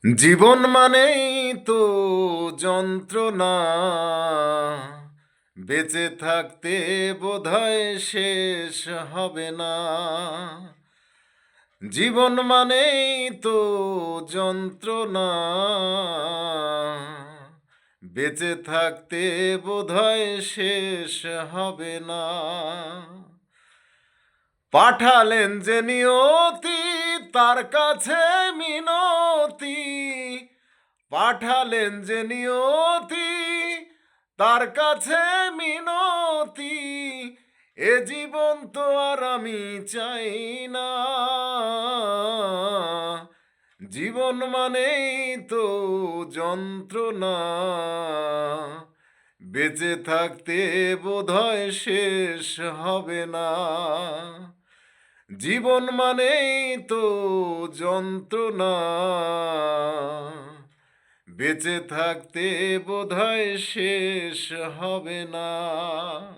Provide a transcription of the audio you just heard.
জীবন মানেই তো যন্ত্রণা, বেঁচে থাকতে বোধহয় শেষ হবে না। জীবন মানেই তো যন্ত্রণা, বেঁচে থাকতে বোধহয় শেষ হবে না। পাঠালেন যে নিয়তি, তার কাছে মিনতি। পাঠালেন যে নিয়তি, তার কাছে মিনতি। এ জীবন তো আর আমি চাই না। জীবন মানেই তো যন্ত্রণা, বেঁচে থাকতে বোধহয় শেষ হবে না। জীবন মানেই তো যন্ত্রণা, বেঁচে থাকতে বোধহয় শেষ হবে না।